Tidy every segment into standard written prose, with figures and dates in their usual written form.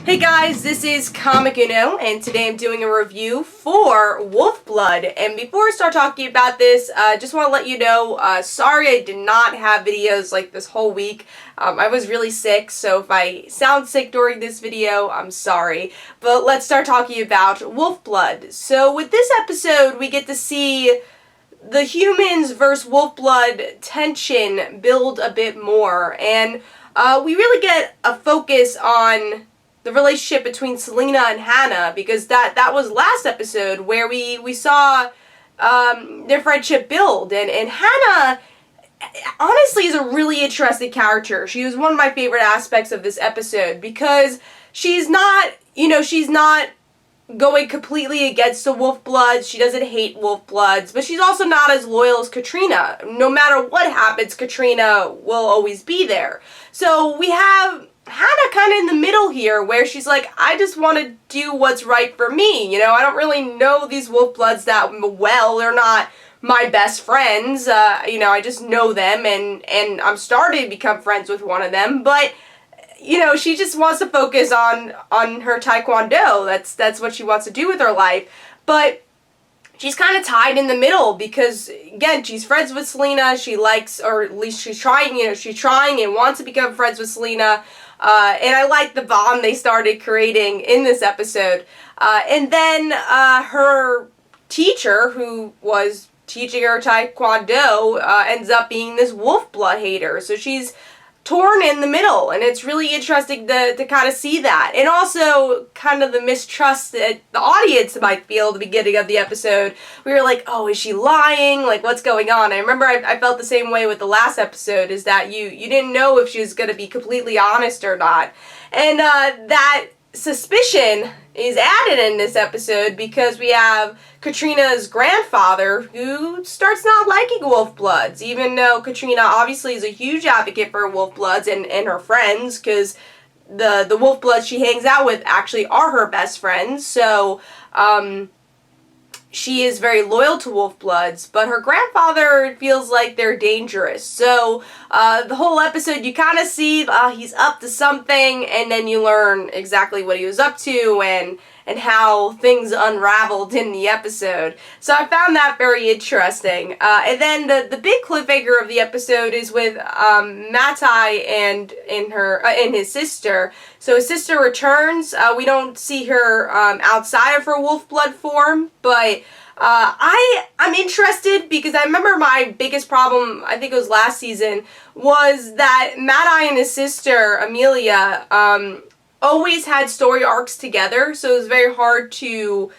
Hey guys, this is Comic Uno, and today I'm doing a review for Wolfblood. And before I start talking about this, just want to let you know, sorry I did not have videos like this whole week. I was really sick, so if I sound sick during this video, I'm sorry. But let's start talking about Wolfblood. So with this episode, we get to see the humans versus Wolfblood tension build a bit more, and we really get a focus on the relationship between Selena and Hannah, because that was last episode where we saw their friendship build, and Hannah honestly is a really interesting character. She was one of my favorite aspects of this episode because she's not going completely against the Wolfbloods. She doesn't hate Wolfbloods, but she's also not as loyal as Katrina. No matter what happens, Katrina will always be there. So we have Hannah kind of in the middle here, where she's like, I just want to do what's right for me. I don't really know these Wolfbloods that well. They're not my best friends. I just know them, and I'm starting to become friends with one of them, but she just wants to focus on her taekwondo. That's what she wants to do with her life. But she's kind of tied in the middle because, again, she's friends with Selena. She likes, or at least she's trying and wants to become friends with Selena. And I like the bond they started creating in this episode. And then her teacher, who was teaching her taekwondo, ends up being this Wolfblood hater. So she's torn in the middle, and it's really interesting to kind of see that. And also kind of the mistrust that the audience might feel at the beginning of the episode. We were like, oh, is she lying? Like, what's going on? I remember I felt the same way with the last episode, is that you didn't know if she was going to be completely honest or not. And that suspicion is added in this episode because we have Katrina's grandfather, who starts not liking Wolfbloods, even though Katrina obviously is a huge advocate for Wolfbloods and her friends, because the Wolfbloods she hangs out with actually are her best friends. So she is very loyal to Wolfbloods, but her grandfather feels like they're dangerous. So the whole episode, you kind of see he's up to something, and then you learn exactly what he was up to and how things unraveled in the episode. So I found that very interesting. And then the big cliffhanger of the episode is with Matai and his sister. So his sister returns. We don't see her outside of her Wolfblood form, but I'm interested because I remember my biggest problem, I think it was last season, was that Matai and his sister, Amelia, always had story arcs together, so it was very hard to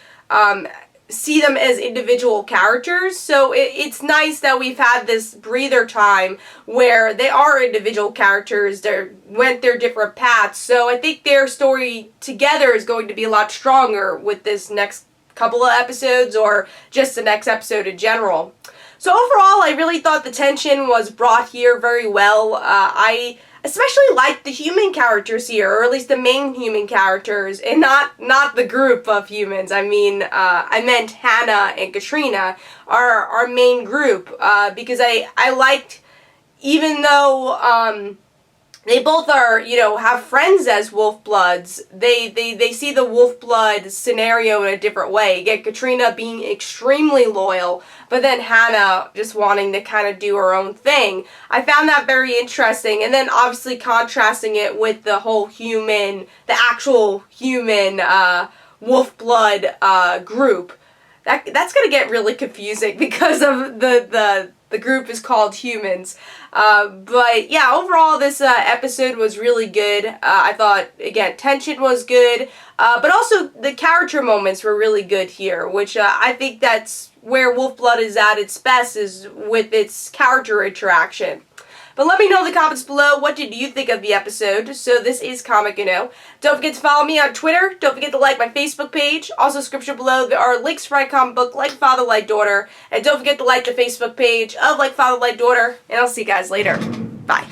see them as individual characters. So it's nice that we've had this breather time where they are individual characters. They went their different paths, so I think their story together is going to be a lot stronger with this next couple of episodes, or just the next episode in general. So overall, I really thought the tension was brought here very well. I especially like the human characters here, or at least the main human characters, and not the group of humans. I mean, I meant Hannah and Katrina, our main group, because I liked, even though they both are, have friends as Wolfbloods, they see the Wolfblood scenario in a different way. You get Katrina being extremely loyal, but then Hannah just wanting to kind of do her own thing. I found that very interesting, and then obviously contrasting it with the whole the actual human Wolfblood group. That's gonna get really confusing because of the group is called humans. But yeah, overall this episode was really good. I thought, again, tension was good, but also the character moments were really good here, which I think that's where Wolfblood is at its best, is with its character interaction. But let me know in the comments below, what did you think of the episode? So this is Comic Uno. Don't forget to follow me on Twitter. Don't forget to like my Facebook page. Also, description below, there are links for my comic book, Like Father, Like Daughter. And don't forget to like the Facebook page of Like Father, Like Daughter. And I'll see you guys later. Bye.